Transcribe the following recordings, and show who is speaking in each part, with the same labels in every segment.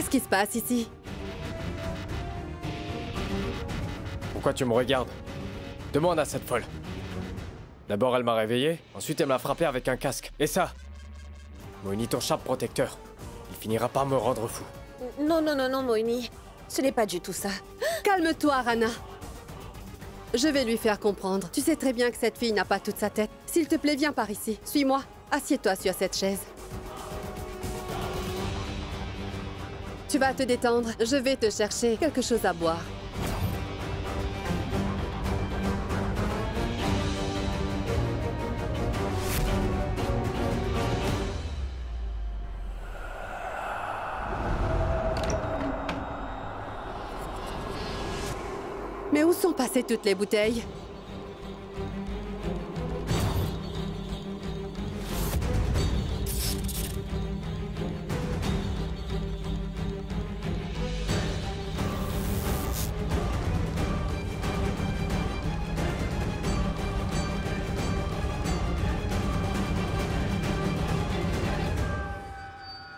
Speaker 1: Qu'est-ce qui se passe ici?
Speaker 2: Pourquoi tu me regardes? Demande à cette folle. D'abord, elle m'a réveillé, ensuite elle m'a frappé avec un casque. Et ça? Moini, ton charme protecteur. Il finira par me rendre fou.
Speaker 3: Non, non, non, non, Moini. Ce n'est pas du tout ça.
Speaker 1: Calme-toi, Rana. Je vais lui faire comprendre. Tu sais très bien que cette fille n'a pas toute sa tête. S'il te plaît, viens par ici. Suis-moi. Assieds-toi sur cette chaise. Tu vas te détendre. Je vais te chercher quelque chose à boire. Mais où sont passées toutes les bouteilles?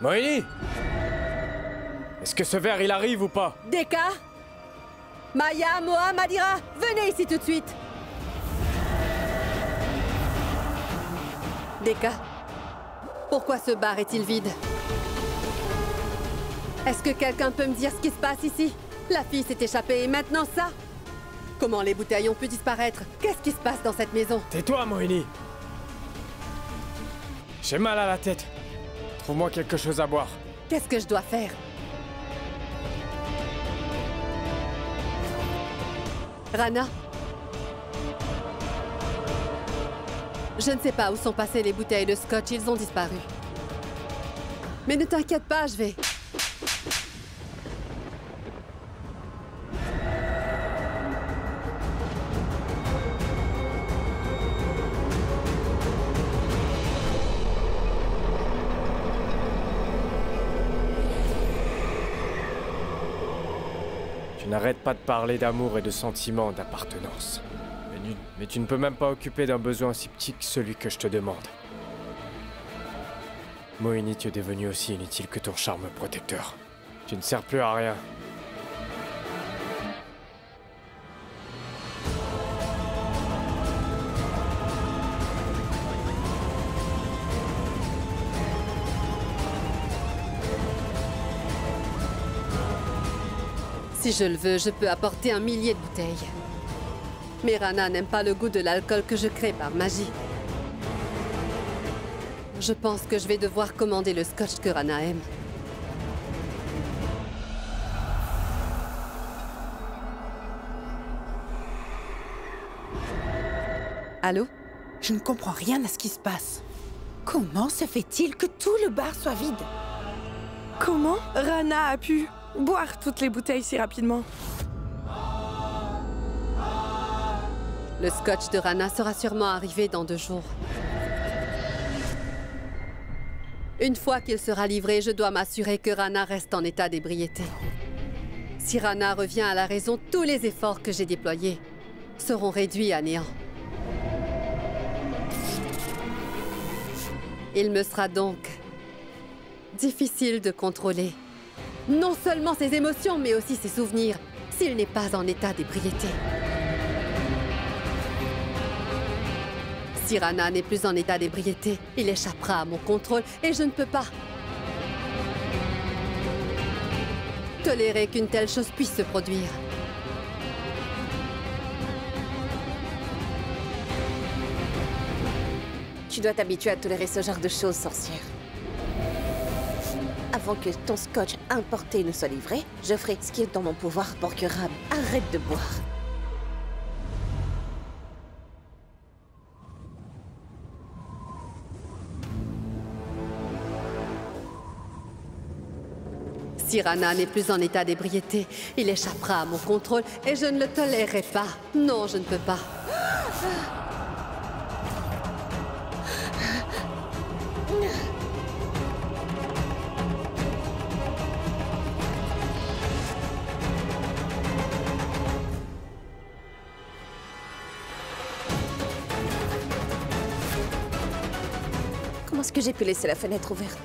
Speaker 2: Moini! Est-ce que ce verre, il arrive ou pas?
Speaker 1: Deka? Maya, Moa, Madira, venez ici tout de suite. Deka, pourquoi ce bar est-il vide? Est-ce que quelqu'un peut me dire ce qui se passe ici? La fille s'est échappée et maintenant ça? Comment les bouteilles ont pu disparaître? Qu'est-ce qui se passe dans cette maison?
Speaker 2: Tais-toi, Moini! J'ai mal à la tête. Trouve-moi quelque chose à boire.
Speaker 1: Qu'est-ce que je dois faire? Rana? Je ne sais pas où sont passées les bouteilles de scotch, ils ont disparu. Mais ne t'inquiète pas, je vais...
Speaker 2: Tu n'arrêtes pas de parler d'amour et de sentiments, d'appartenance. Mais tu ne peux même pas occuper d'un besoin aussi petit que celui que je te demande. Moini, tu es devenu aussi inutile que ton charme protecteur. Tu ne sers plus à rien.
Speaker 1: Si je le veux, je peux apporter 1 millier de bouteilles. Mais Rana n'aime pas le goût de l'alcool que je crée par magie. Je pense que je vais devoir commander le scotch que Rana aime. Allô?
Speaker 4: Je ne comprends rien à ce qui se passe. Comment se fait-il que tout le bar soit vide?
Speaker 5: Comment Rana a pu boire toutes les bouteilles si rapidement?
Speaker 1: Le scotch de Rana sera sûrement arrivé dans 2 jours. Une fois qu'il sera livré, je dois m'assurer que Rana reste en état d'ébriété. Si Rana revient à la raison, tous les efforts que j'ai déployés seront réduits à néant. Il me sera donc difficile de contrôler non seulement ses émotions, mais aussi ses souvenirs, s'il n'est pas en état d'ébriété. Si Rana n'est plus en état d'ébriété, il échappera à mon contrôle et je ne peux pas tolérer qu'une telle chose puisse se produire.
Speaker 3: Tu dois t'habituer à tolérer ce genre de choses, sorcière. Avant que ton scotch importé ne soit livré, je ferai ce qui est dans mon pouvoir pour que Ram arrête de boire.
Speaker 1: Si Rana n'est plus en état d'ébriété, il échappera à mon contrôle et je ne le tolérerai pas. Non, je ne peux pas.
Speaker 3: Comment est-ce que j'ai pu laisser la fenêtre ouverte?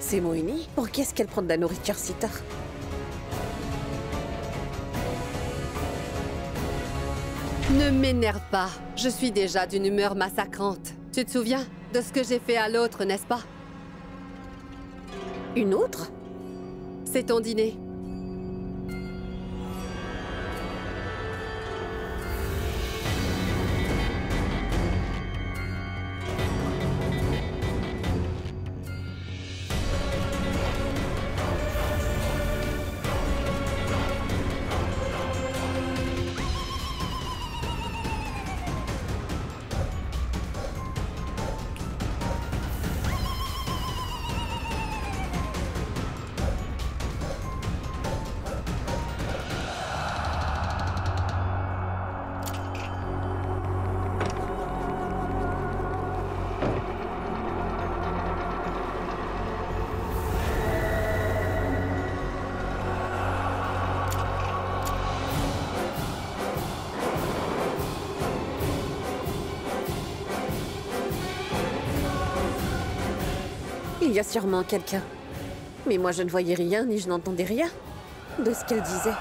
Speaker 3: C'est Moini. Pour qu'est-ce qu'elle prend de la nourriture si tard?
Speaker 1: Ne m'énerve pas. Je suis déjà d'une humeur massacrante. Tu te souviens de ce que j'ai fait à l'autre, n'est-ce pas?
Speaker 3: Une autre?
Speaker 1: C'est ton dîner.
Speaker 3: Il y a sûrement quelqu'un. Mais moi, je ne voyais rien, ni je n'entendais rien de ce qu'elle disait.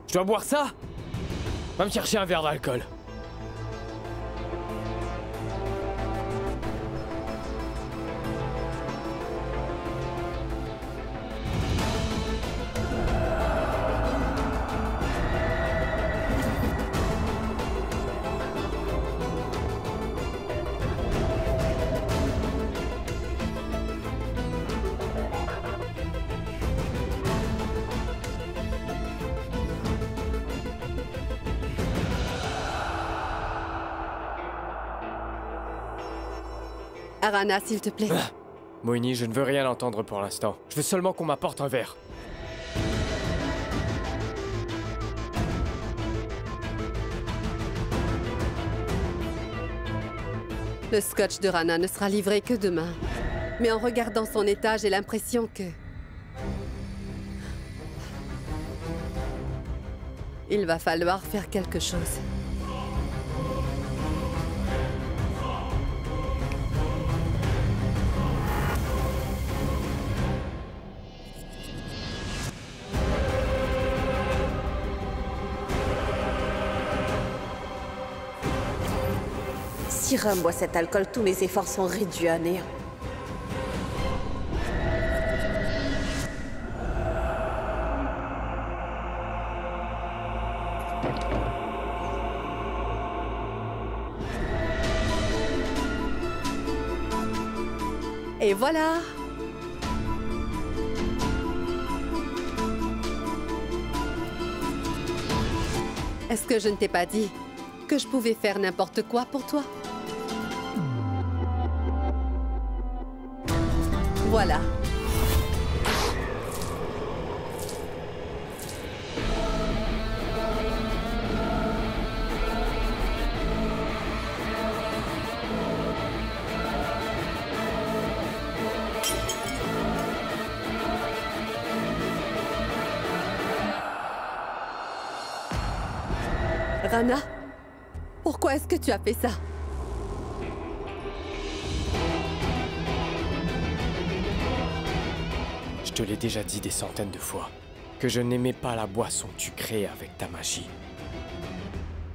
Speaker 2: Je dois boire ça? Va me chercher un verre d'alcool.
Speaker 1: Arana, s'il te plaît.
Speaker 2: Moini, je ne veux rien entendre pour l'instant. Je veux seulement qu'on m'apporte un verre.
Speaker 1: Le scotch de Rana ne sera livré que demain. Mais en regardant son état, j'ai l'impression que... il va falloir faire quelque chose.
Speaker 3: Si Ram boit cet alcool, tous mes efforts sont réduits à néant.
Speaker 1: Et voilà! Est-ce que je ne t'ai pas dit que je pouvais faire n'importe quoi pour toi? Voilà. Rana, pourquoi est-ce que tu as fait ça?
Speaker 2: Je te l'ai déjà dit des centaines de fois, que je n'aimais pas la boisson que tu crées avec ta magie.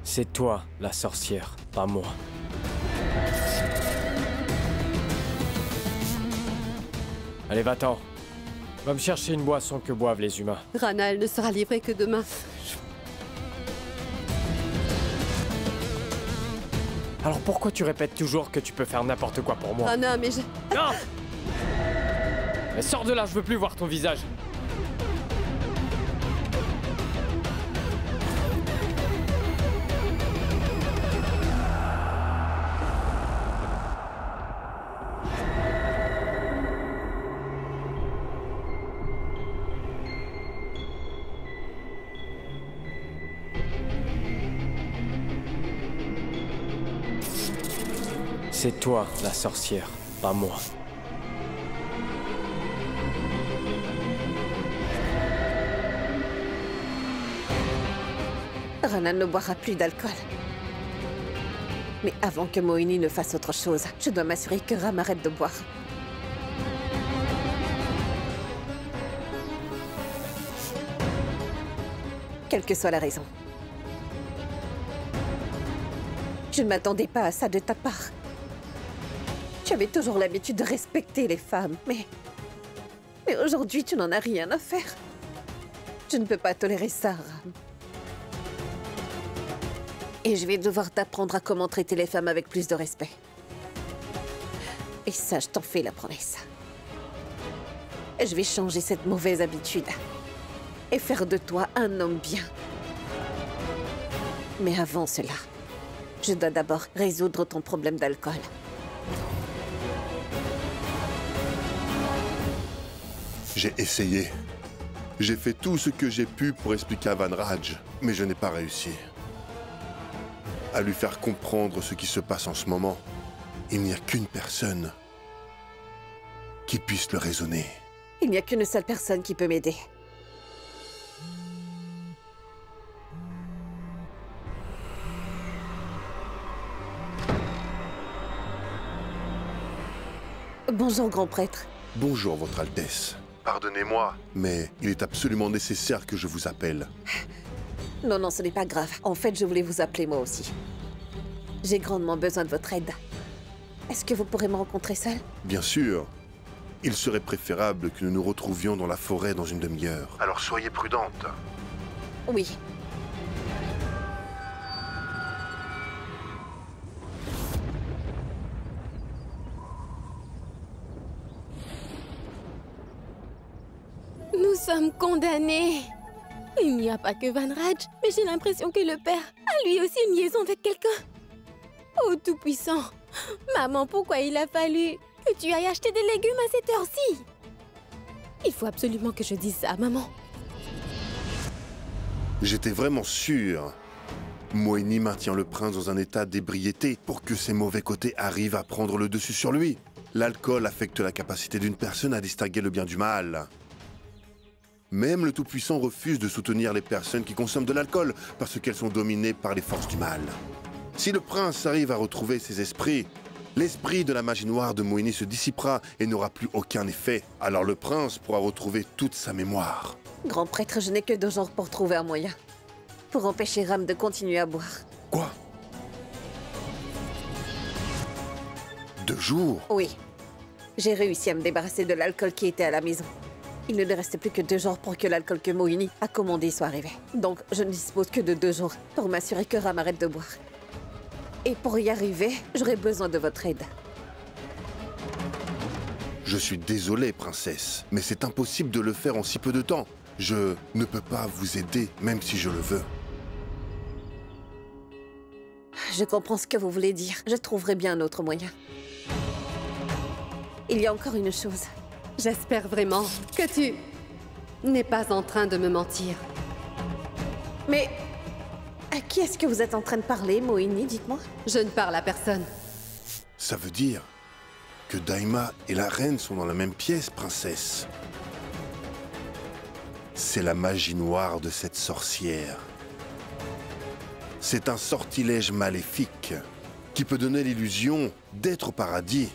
Speaker 2: C'est toi, la sorcière, pas moi. Allez, va-t'en. Va me chercher une boisson que boivent les humains.
Speaker 1: Rana, elle ne sera livrée que demain.
Speaker 2: Alors pourquoi tu répètes toujours que tu peux faire n'importe quoi pour moi?
Speaker 1: Rana, mais je...
Speaker 2: Non! Mais sors de là, je veux plus voir ton visage. C'est toi, la sorcière, pas moi.
Speaker 3: Rana ne boira plus d'alcool. Mais avant que Moini ne fasse autre chose, je dois m'assurer que Ram arrête de boire. Quelle que soit la raison. Je ne m'attendais pas à ça de ta part. Tu avais toujours l'habitude de respecter les femmes, mais aujourd'hui, tu n'en as rien à faire. Je ne peux pas tolérer ça, Ram. Et je vais devoir t'apprendre à comment traiter les femmes avec plus de respect. Et ça, je t'en fais la promesse. Je vais changer cette mauvaise habitude et faire de toi un homme bien. Mais avant cela, je dois d'abord résoudre ton problème d'alcool.
Speaker 6: J'ai essayé. J'ai fait tout ce que j'ai pu pour expliquer à Van Raj, mais je n'ai pas réussi. À lui faire comprendre ce qui se passe en ce moment, il n'y a qu'une personne qui puisse le raisonner.
Speaker 3: Il n'y a qu'une seule personne qui peut m'aider. Bonjour, grand prêtre.
Speaker 6: Bonjour, Votre Altesse. Pardonnez-moi, mais il est absolument nécessaire que je vous appelle.
Speaker 3: Non, non, ce n'est pas grave. En fait, je voulais vous appeler moi aussi. J'ai grandement besoin de votre aide. Est-ce que vous pourrez me rencontrer seul?
Speaker 6: Bien sûr. Il serait préférable que nous nous retrouvions dans la forêt dans une demi-heure. Alors soyez prudente.
Speaker 3: Oui.
Speaker 7: Nous sommes condamnés. Il n'y a pas que Van Raj, mais j'ai l'impression que le père a lui aussi une liaison avec quelqu'un. Oh Tout-Puissant, maman, pourquoi il a fallu que tu ailles acheter des légumes à cette heure-ci? Il faut absolument que je dise ça à maman.
Speaker 6: J'étais vraiment sûr. Moini maintient le prince dans un état d'ébriété pour que ses mauvais côtés arrivent à prendre le dessus sur lui. L'alcool affecte la capacité d'une personne à distinguer le bien du mal. Même le Tout-Puissant refuse de soutenir les personnes qui consomment de l'alcool parce qu'elles sont dominées par les forces du mal. Si le prince arrive à retrouver ses esprits, l'esprit de la magie noire de Moini se dissipera et n'aura plus aucun effet. Alors le prince pourra retrouver toute sa mémoire.
Speaker 3: Grand prêtre, je n'ai que 2 jours pour trouver un moyen. Pour empêcher Ram de continuer à boire.
Speaker 6: Quoi? 2 jours?
Speaker 3: Oui. J'ai réussi à me débarrasser de l'alcool qui était à la maison. Il ne lui restait plus que 2 jours pour que l'alcool que Moini a commandé soit arrivé. Donc, je ne dispose que de 2 jours pour m'assurer que Ram arrête de boire. Et pour y arriver, j'aurai besoin de votre aide.
Speaker 6: Je suis désolé, princesse, mais c'est impossible de le faire en si peu de temps. Je ne peux pas vous aider, même si je le veux.
Speaker 3: Je comprends ce que vous voulez dire. Je trouverai bien un autre moyen. Il y a encore une chose.
Speaker 1: J'espère vraiment que tu n'es pas en train de me mentir.
Speaker 3: Mais à qui est-ce que vous êtes en train de parler, Moini, dites-moi?
Speaker 1: Je ne parle à personne.
Speaker 6: Ça veut dire que Daima et la reine sont dans la même pièce, princesse. C'est la magie noire de cette sorcière. C'est un sortilège maléfique qui peut donner l'illusion d'être au paradis.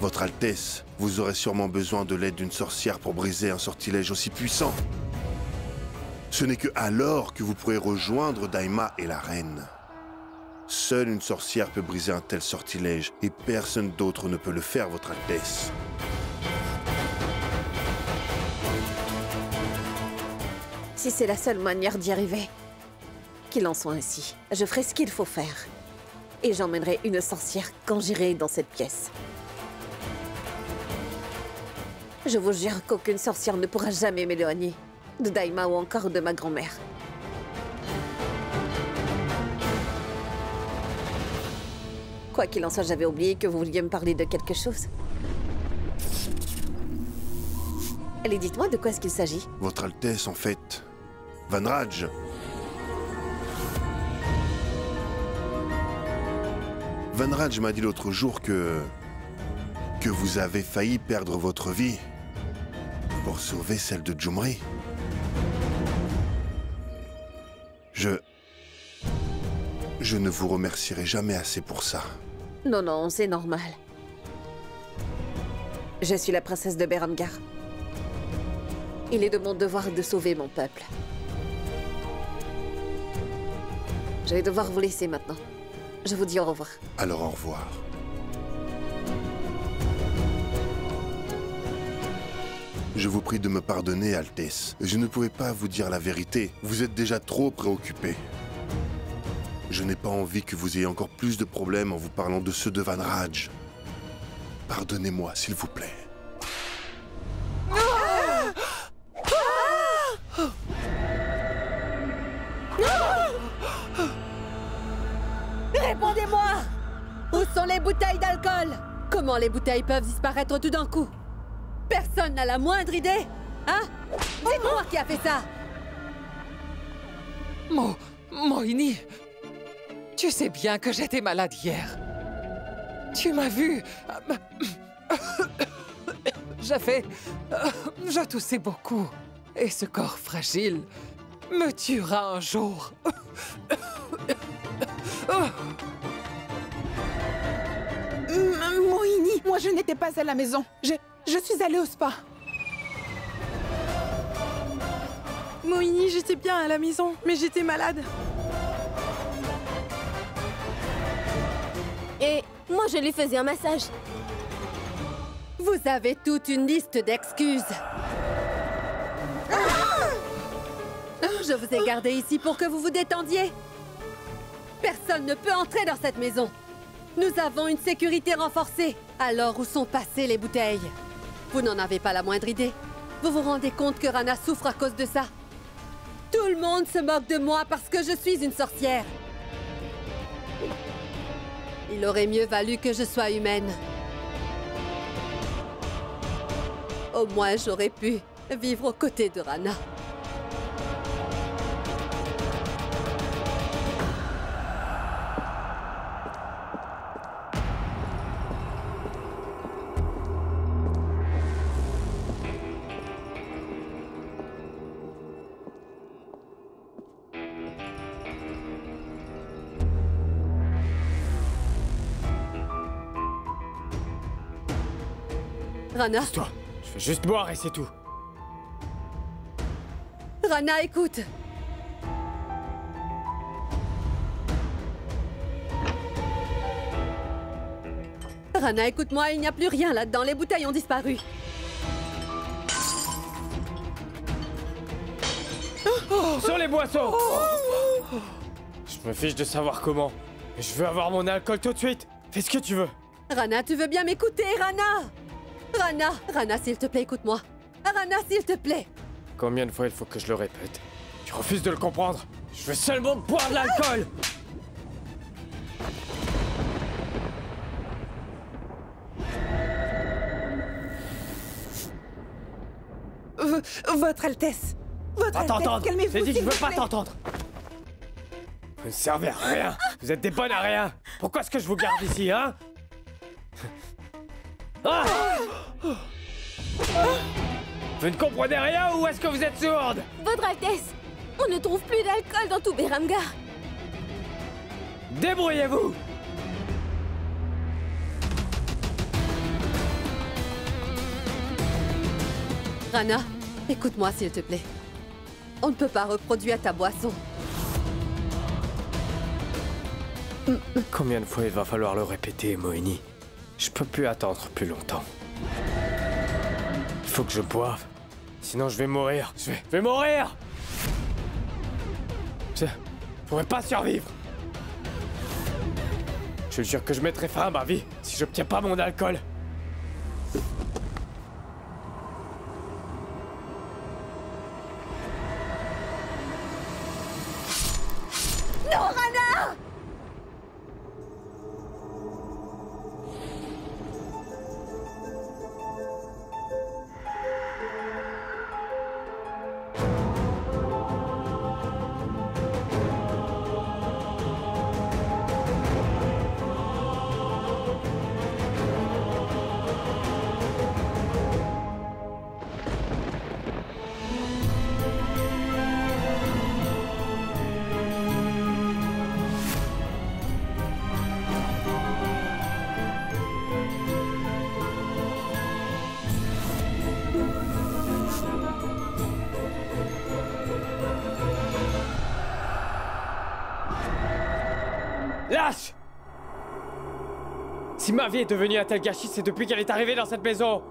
Speaker 6: Votre Altesse, vous aurez sûrement besoin de l'aide d'une sorcière pour briser un sortilège aussi puissant. Ce n'est que alors que vous pourrez rejoindre Daima et la reine. Seule une sorcière peut briser un tel sortilège et personne d'autre ne peut le faire, Votre Altesse.
Speaker 3: Si c'est la seule manière d'y arriver, qu'il en soit ainsi. Je ferai ce qu'il faut faire. Et j'emmènerai une sorcière quand j'irai dans cette pièce. Je vous jure qu'aucune sorcière ne pourra jamais m'éloigner de Daima ou encore de ma grand-mère. Quoi qu'il en soit, j'avais oublié que vous vouliez me parler de quelque chose. Allez, dites-moi de quoi est-ce qu'il s'agit.
Speaker 6: Votre Altesse, en fait, Vanraj. Vanraj m'a dit l'autre jour que vous avez failli perdre votre vie pour sauver celle de Jumri. Je ne vous remercierai jamais assez pour ça.
Speaker 3: Non, non, c'est normal. Je suis la princesse de Beramgar. Il est de mon devoir de sauver mon peuple. Je vais devoir vous laisser maintenant. Je vous dis au revoir.
Speaker 6: Alors au revoir. Je vous prie de me pardonner, Altesse. Je ne pouvais pas vous dire la vérité. Vous êtes déjà trop préoccupé. Je n'ai pas envie que vous ayez encore plus de problèmes en vous parlant de ceux de Vanraj. Pardonnez-moi, s'il vous plaît.
Speaker 1: Répondez-moi! Où sont les bouteilles d'alcool? Comment les bouteilles peuvent disparaître tout d'un coup? Personne n'a la moindre idée? Hein? Dites-moi qui a fait ça!
Speaker 8: Mohini, tu sais bien que j'étais malade hier. Tu m'as vu. Je toussais beaucoup. Et ce corps fragile me tuera un jour.
Speaker 4: Mohini, moi je n'étais pas à la maison. Je suis allée au spa.
Speaker 5: Mohini, j'étais bien à la maison, mais j'étais malade.
Speaker 7: Et moi, je lui faisais un massage.
Speaker 1: Vous avez toute une liste d'excuses. Je vous ai gardé ici pour que vous vous détendiez. Personne ne peut entrer dans cette maison. Nous avons une sécurité renforcée. Alors où sont passées les bouteilles? Vous n'en avez pas la moindre idée. Vous vous rendez compte que Rana souffre à cause de ça? Tout le monde se moque de moi parce que je suis une sorcière. Il aurait mieux valu que je sois humaine. Au moins, j'aurais pu vivre aux côtés de Rana. Rana.
Speaker 2: Toi, je vais juste boire et c'est tout.
Speaker 1: Rana, écoute. Rana, écoute-moi, il n'y a plus rien là-dedans. Les bouteilles ont disparu.
Speaker 2: Sur les boissons. Je me fiche de savoir comment. Mais je veux avoir mon alcool tout de suite. Fais ce que tu veux.
Speaker 1: Rana, tu veux bien m'écouter, Rana? Rana, s'il te plaît, écoute-moi. Rana, s'il te plaît.
Speaker 2: Combien de fois il faut que je le répète? Tu refuses de le comprendre. Je veux seulement boire de l'alcool.
Speaker 4: Votre Altesse. Votre
Speaker 2: Pas
Speaker 4: Altesse,
Speaker 2: t'entendre.
Speaker 4: calmez-vous,
Speaker 2: J'ai dit que je
Speaker 4: s'il
Speaker 2: veux
Speaker 4: vous
Speaker 2: pas
Speaker 4: plaît.
Speaker 2: t'entendre. Vous ne servez à rien. Vous êtes des bonnes à rien. Pourquoi est-ce que je vous garde ici, hein? Ah! Vous ne comprenez rien ou est-ce que vous êtes sourde?
Speaker 7: Votre Altesse, on ne trouve plus d'alcool dans tout Beramgar.
Speaker 2: Débrouillez-vous!
Speaker 1: Rana, écoute-moi, s'il te plaît. On ne peut pas reproduire ta boisson.
Speaker 2: Combien de fois il va falloir le répéter, Mohini? Je peux plus attendre plus longtemps. Il faut que je boive. Sinon je vais mourir. Je vais mourir! Je pourrais pas survivre. Je jure que je mettrai fin à ma vie si j'obtiens pas mon alcool. Lâche! Si ma vie est devenue un tel gâchis, c'est depuis qu'elle est arrivée dans cette maison!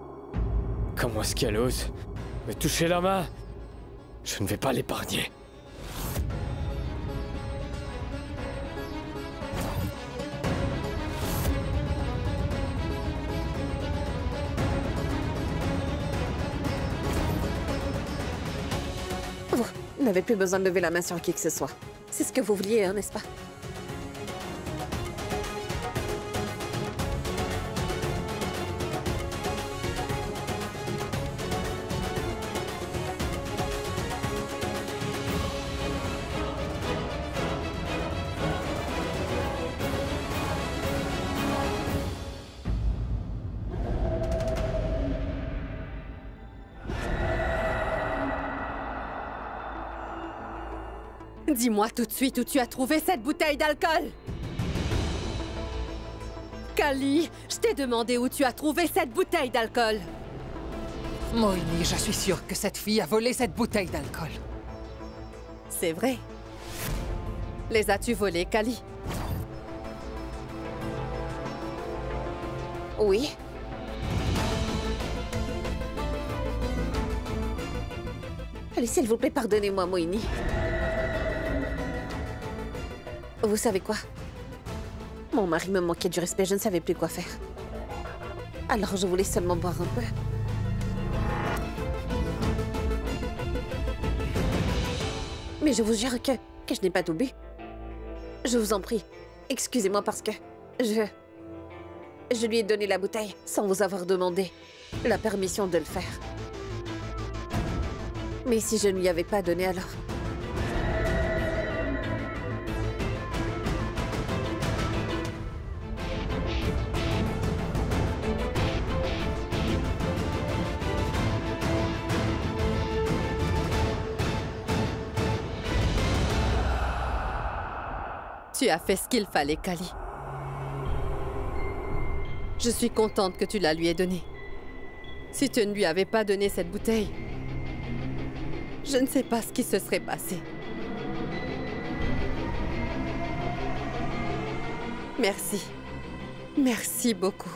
Speaker 2: Comment est-ce qu'elle ose me toucher la main? Je ne vais pas l'épargner.
Speaker 3: Vous n'avez plus besoin de lever la main sur qui que ce soit. C'est ce que vous vouliez, hein, n'est-ce pas?
Speaker 1: Dis-moi tout de suite où tu as trouvé cette bouteille d'alcool! Kali, je t'ai demandé où tu as trouvé cette bouteille d'alcool!
Speaker 8: Mohini, je suis sûre que cette fille a volé cette bouteille d'alcool.
Speaker 1: C'est vrai. Les as-tu volées, Kali?
Speaker 3: Oui. Allez, s'il vous plaît, pardonnez-moi, Mohini. Vous savez quoi? Mon mari me manquait du respect, je ne savais plus quoi faire. Alors je voulais seulement boire un peu. Mais je vous jure que je n'ai pas tout bu. Je vous en prie, excusez-moi parce que je lui ai donné la bouteille sans vous avoir demandé la permission de le faire. Mais si je ne lui avais pas donné alors...
Speaker 1: Tu as fait ce qu'il fallait, Kali. Je suis contente que tu la lui aies donnée. Si tu ne lui avais pas donné cette bouteille, je ne sais pas ce qui se serait passé. Merci. Merci beaucoup.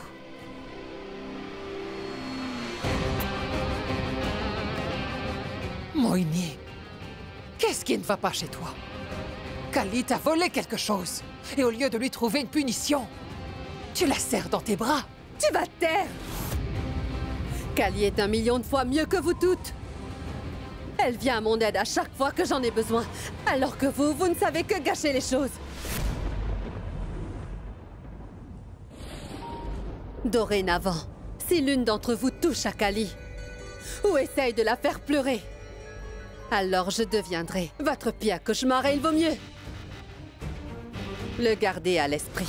Speaker 8: Mohini, qu'est-ce qui ne va pas chez toi? Kali t'a volé quelque chose. Et au lieu de lui trouver une punition, tu la serres dans tes bras.
Speaker 1: Tu vas te taire! Kali est 1 million de fois mieux que vous toutes. Elle vient à mon aide à chaque fois que j'en ai besoin. Alors que vous ne savez que gâcher les choses. Dorénavant, si l'une d'entre vous touche à Kali, ou essaye de la faire pleurer, alors je deviendrai votre pire cauchemar et il vaut mieux le garder à l'esprit.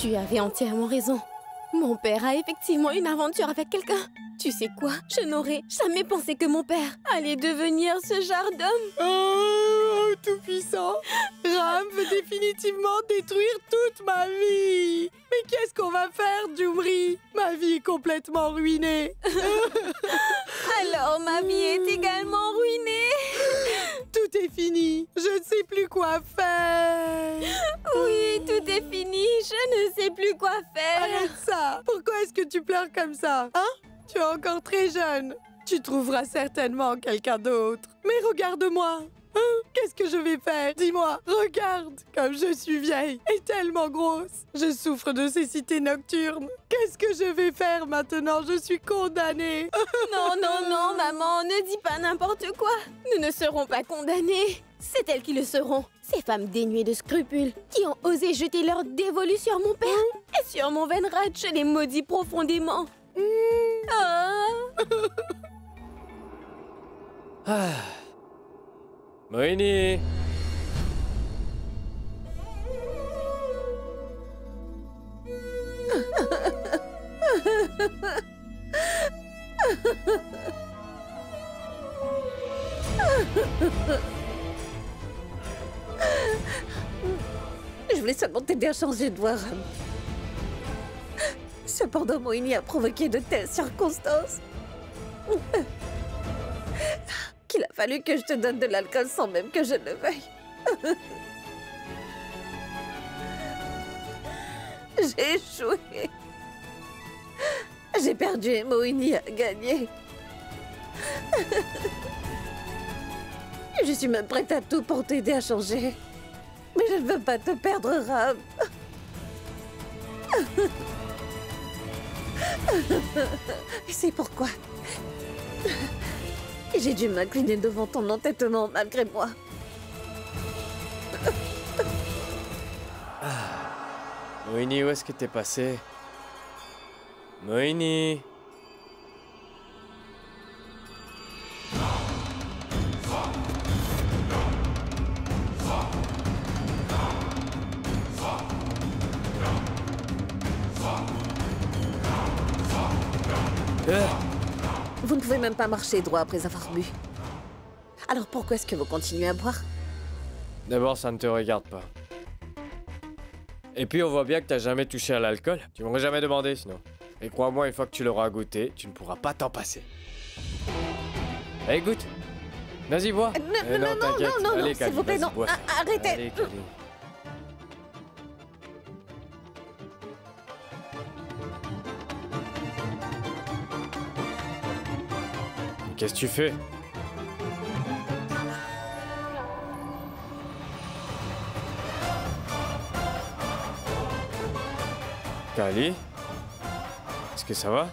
Speaker 7: Tu avais entièrement raison. Mon père a effectivement une aventure avec quelqu'un. Tu sais quoi? Je n'aurais jamais pensé que mon père allait devenir ce genre d'homme.
Speaker 4: Oh, tout-puissant! Ram veut définitivement détruire toute ma vie! Mais qu'est-ce qu'on va faire, Jumri? Ma vie est complètement ruinée!
Speaker 7: Alors ma vie est également ruinée.
Speaker 4: Tout est fini! Je ne sais plus quoi faire!
Speaker 7: Oui, tout est fini. Je ne sais plus quoi faire.
Speaker 4: Arrête ça! Pourquoi est-ce que tu pleures comme ça? Hein? Tu es encore très jeune. Tu trouveras certainement quelqu'un d'autre. Mais regarde-moi. Hein? Qu'est-ce que je vais faire? Dis-moi. Regarde, comme je suis vieille et tellement grosse. Je souffre de cécité nocturne. Qu'est-ce que je vais faire maintenant? Je suis condamnée.
Speaker 7: Non, non, non, maman, ne dis pas n'importe quoi. Nous ne serons pas condamnés. C'est elles qui le seront. Ces femmes dénuées de scrupules qui ont osé jeter leur dévolu sur mon père et sur mon Venraj. Je les maudis profondément.
Speaker 2: Mohini!
Speaker 3: Je voulais seulement t'aider à changer de voie, Ram. Cependant, Moini a provoqué de telles circonstances qu'il a fallu que je te donne de l'alcool sans même que je le veuille. J'ai échoué. J'ai perdu et Moini a gagné. Je suis même prête à tout pour t'aider à changer. Mais je ne veux pas te perdre, Ram. Et c'est pourquoi j'ai dû m'incliner devant ton entêtement malgré moi.
Speaker 2: Moini, où est-ce que t'es passé? Moini.
Speaker 3: Vous ne pouvez même pas marcher droit après avoir bu. Alors pourquoi est-ce que vous continuez à boire?
Speaker 2: D'abord, ça ne te regarde pas. Et puis, on voit bien que t'as jamais touché à l'alcool. Tu m'aurais jamais demandé, sinon. Et crois-moi, une fois que tu l'auras goûté, tu ne pourras pas t'en passer. Allez, goûte. Vas-y, bois.
Speaker 3: Non,
Speaker 2: Allez,
Speaker 3: s'il vous plaît, non.
Speaker 2: bois.
Speaker 3: Arrêtez.
Speaker 2: Allez, Kali. Qu'est-ce que tu fais? Kali? Est-ce que ça va?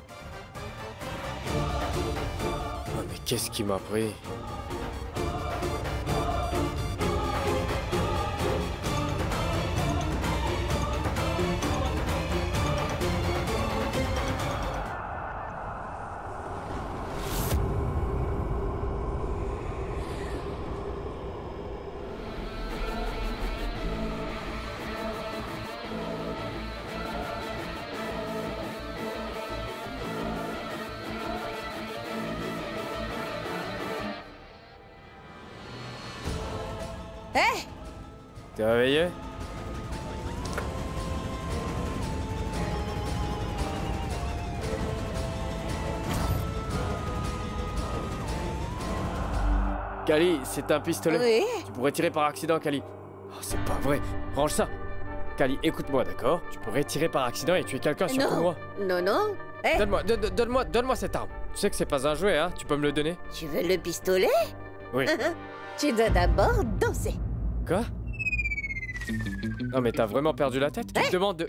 Speaker 2: Oh, mais qu'est-ce qui m'a pris? T'es réveillé? Kali, c'est un pistolet.
Speaker 3: Oui.
Speaker 2: Tu pourrais tirer par accident, Kali. Oh, c'est pas vrai. Range ça. Kali, écoute-moi, d'accord? Tu pourrais tirer par accident et tuer quelqu'un sur moi.
Speaker 3: Non. Eh,
Speaker 2: Donne-moi cette arme. Tu sais que c'est pas un jouet, hein? Tu peux me le donner?
Speaker 3: tu veux le pistolet?
Speaker 2: Oui.
Speaker 3: Tu dois d'abord danser.
Speaker 2: Quoi? Non mais t'as vraiment perdu la tête? Tu te demandes de...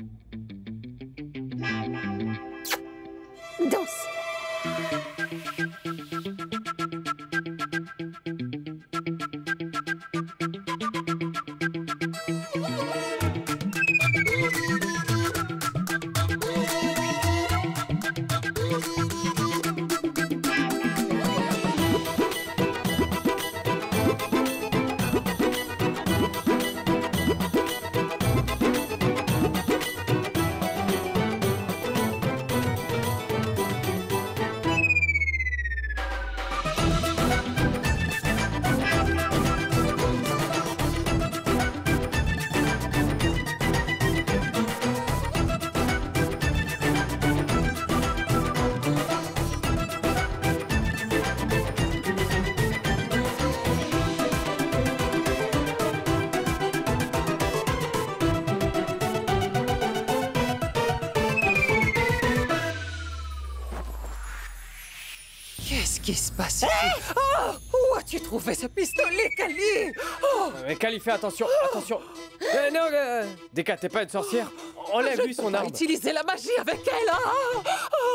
Speaker 3: Danse.
Speaker 8: Qu'est-ce qui se passe ici? Oh, où as-tu trouvé ce pistolet, Kali? Oh,
Speaker 2: Mais Kali, fais attention, attention. Non, Deka, t'es pas une sorcière. Enlève-lui son arme.
Speaker 8: utiliser la magie avec elle, hein?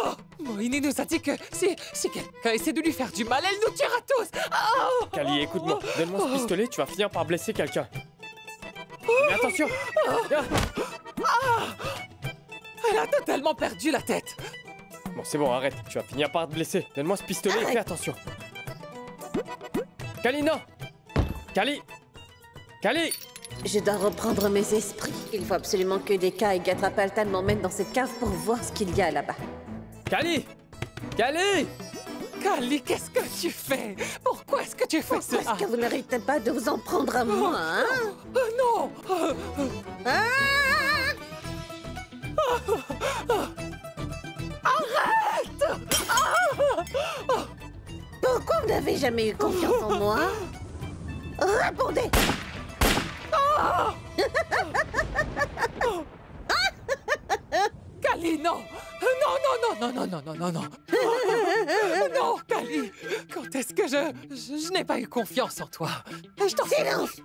Speaker 8: Oh, Moini nous a dit que si quelqu'un essaie de lui faire du mal, elle nous tuera tous. Oh,
Speaker 2: Kali, écoute-moi. Donne-moi ce pistolet, tu vas finir par blesser quelqu'un. Mais attention.
Speaker 8: elle a totalement perdu la tête.
Speaker 2: Bon, c'est bon, arrête. Tu vas finir par te blesser. Donne-moi ce pistolet et fais attention. Kali, non. Kali.
Speaker 3: Je dois reprendre mes esprits. Il faut absolument que Deka et Gatrapaltan m'emmènent dans cette cave pour voir ce qu'il y a là-bas.
Speaker 2: Kali.
Speaker 8: Kali, qu'est-ce que tu fais? Pourquoi est-ce que tu fais
Speaker 3: Pourquoi
Speaker 8: ça?
Speaker 3: est-ce que vous n'arrêtez pas de vous en prendre à moi, hein?
Speaker 8: Non!
Speaker 3: Ah! Pourquoi vous n'avez jamais eu confiance en moi? Répondez!
Speaker 8: Kali, non! Non, non, non, non, non, non, non, non, non! Non, Kali! Quand est-ce que je n'ai pas eu confiance en toi? Je t'en
Speaker 3: Silence!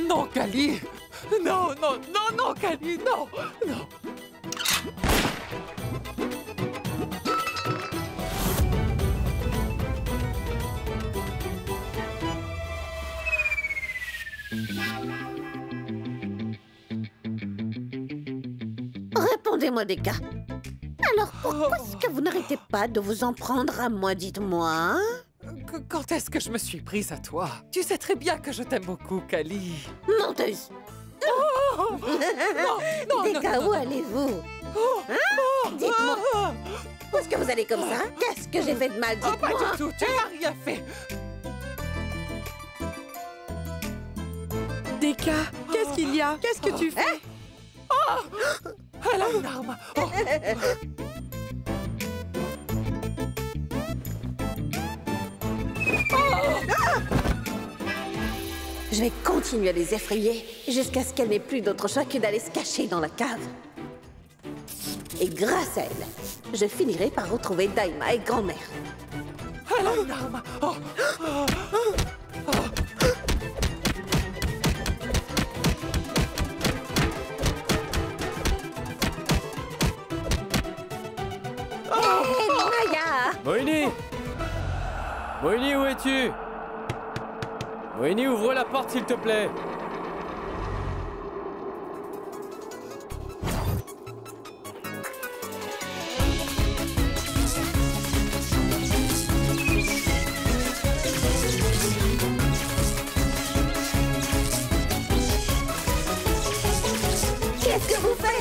Speaker 8: Non, Kali! Non, non, non, non, Kali, non! Non!
Speaker 3: Répondez-moi, Deka. Alors pourquoi est-ce que vous n'arrêtez pas de vous en prendre à moi, dites-moi, hein?
Speaker 8: Quand est-ce que je me suis prise à toi? Tu sais très bien que je t'aime beaucoup, Kali.
Speaker 3: Menteuse!
Speaker 8: Non, non,
Speaker 3: Deka,
Speaker 8: non,
Speaker 3: où
Speaker 8: non.
Speaker 3: allez-vous? Hein? Dites-moi, où est-ce que vous allez comme ça? Qu'est-ce que j'ai fait de mal,
Speaker 8: Oh, pas
Speaker 3: dites-moi?
Speaker 8: du tout, tu n'as rien fait.
Speaker 5: Deka, qu'est-ce qu'il y a? Qu'est-ce que tu fais?
Speaker 8: Elle a une arme. Oh.
Speaker 3: Je vais continuer à les effrayer jusqu'à ce qu'elle n'ait plus d'autre choix que d'aller se cacher dans la cave. Et grâce à elle, je finirai par retrouver Daima et grand-mère.
Speaker 8: Elle a une arme. Oh.
Speaker 3: Hé, Maya!
Speaker 2: Moini! Moini, où es-tu? Moini, ouvre la porte, s'il te plaît.
Speaker 3: Qu'est-ce que vous faites?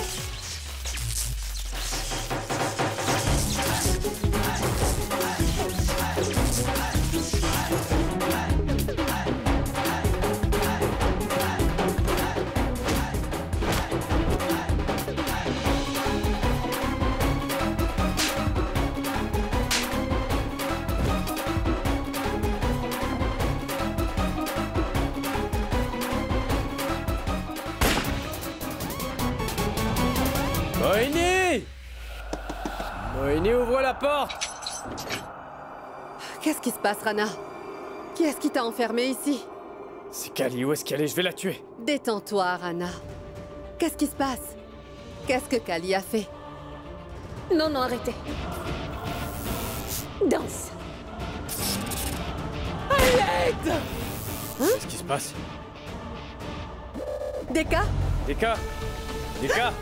Speaker 2: Moini! Moini, ouvre la porte!
Speaker 1: Qu'est-ce qui se passe, Rana? Qui est-ce qui t'a enfermé ici?
Speaker 2: C'est Kali, où est-ce qu'elle est? Je vais la tuer.
Speaker 1: Détends-toi, Rana. Qu'est-ce qui se passe? Qu'est-ce que Kali a fait?
Speaker 3: Non, non, arrêtez. Danse.
Speaker 2: Qu'est-ce qui se passe?
Speaker 1: Deka?
Speaker 2: Deka! Deka!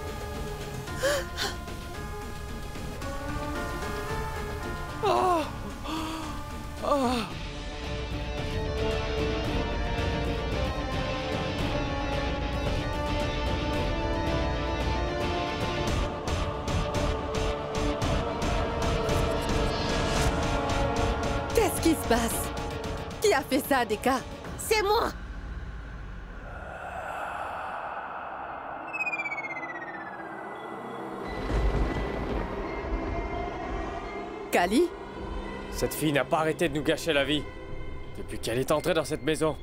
Speaker 1: Qu'est-ce qui se passe? Qui a fait ça, Deka?
Speaker 3: C'est moi.
Speaker 1: Kali?
Speaker 2: Cette fille n'a pas arrêté de nous gâcher la vie. Depuis qu'elle est entrée dans cette maison,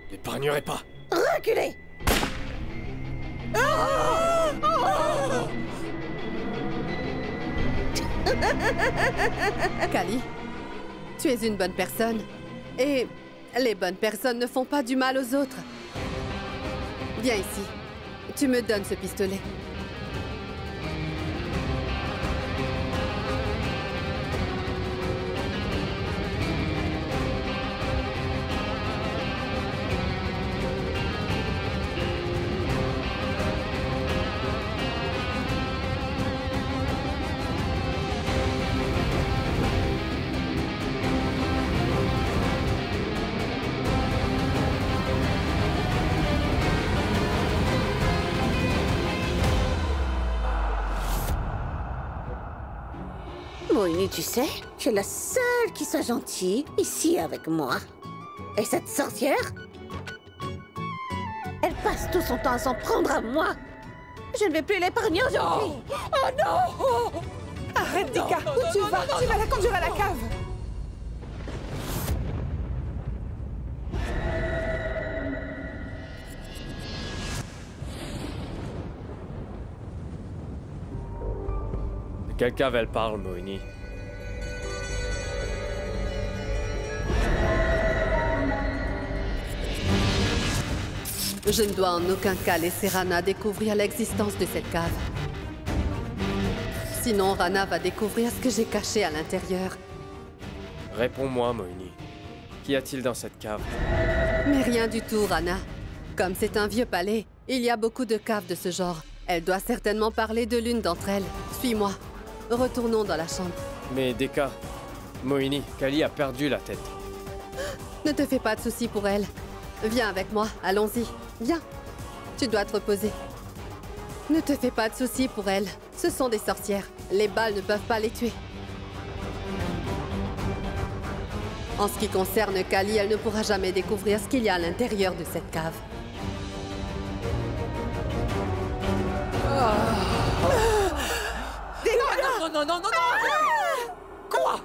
Speaker 2: je l'épargnerai pas.
Speaker 3: Reculez.
Speaker 1: Kali, tu es une bonne personne. Et les bonnes personnes ne font pas du mal aux autres. Viens ici. Tu me donnes ce pistolet.
Speaker 3: Moini, tu sais, tu es la seule qui soit gentille ici avec moi. Et cette sorcière, elle passe tout son temps à s'en prendre à moi. Je ne vais plus l'épargner aujourd'hui.
Speaker 5: Oh non! Arrête, Dika! Où tu vas? Tu vas la conduire à la cave!
Speaker 2: De quelle cave elle parle, Moini?
Speaker 1: Je ne dois en aucun cas laisser Rana découvrir l'existence de cette cave. Sinon, Rana va découvrir ce que j'ai caché à l'intérieur.
Speaker 2: Réponds-moi, Moini. Qu'y a-t-il dans cette cave?
Speaker 1: Mais rien du tout, Rana. Comme c'est un vieux palais, il y a beaucoup de caves de ce genre. Elle doit certainement parler de l'une d'entre elles. Suis-moi. Retournons dans la chambre.
Speaker 2: Mais Deka, Moini, Kali a perdu la tête.
Speaker 1: Ne te fais pas de soucis pour elle. Viens avec moi, allons-y. Viens. Tu dois te reposer. Ne te fais pas de soucis pour elle. Ce sont des sorcières. Les balles ne peuvent pas les tuer. En ce qui concerne Kali, elle ne pourra jamais découvrir ce qu'il y a à l'intérieur de cette cave.
Speaker 8: Non! Quoi?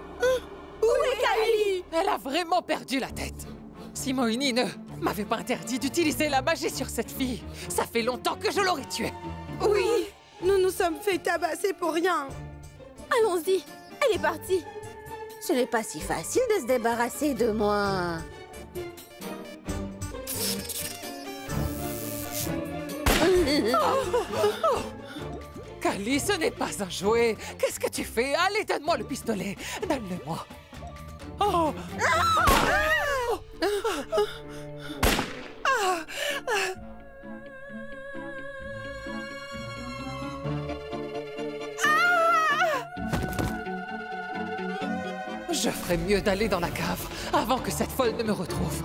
Speaker 5: Où est Kali?
Speaker 8: Elle a vraiment perdu la tête. Si Moini ne m'avait pas interdit d'utiliser la magie sur cette fille, ça fait longtemps que je l'aurais tuée.
Speaker 5: Oui, nous nous sommes fait tabasser pour rien.
Speaker 7: Allons-y, elle est partie.
Speaker 3: Ce n'est pas si facile de se débarrasser de moi.
Speaker 8: Kali, ce n'est pas un jouet. Qu'est-ce que tu fais? Allez, donne-moi le pistolet. Donne-le-moi. Oh! Je ferais mieux d'aller dans la cave avant que cette folle ne me retrouve.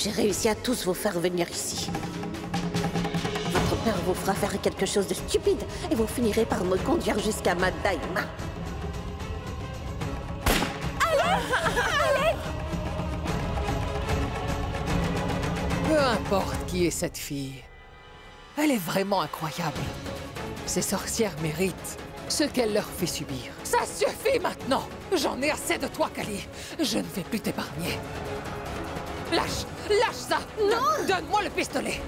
Speaker 3: J'ai réussi à tous vous faire venir ici. Votre père vous fera faire quelque chose de stupide et vous finirez par me conduire jusqu'à Madaima.
Speaker 8: Peu importe qui est cette fille, elle est vraiment incroyable. Ces sorcières méritent ce qu'elle leur fait subir. Ça suffit maintenant! J'en ai assez de toi, Kali. Je ne vais plus t'épargner. Lâche ça! Non! Donne-moi le pistolet!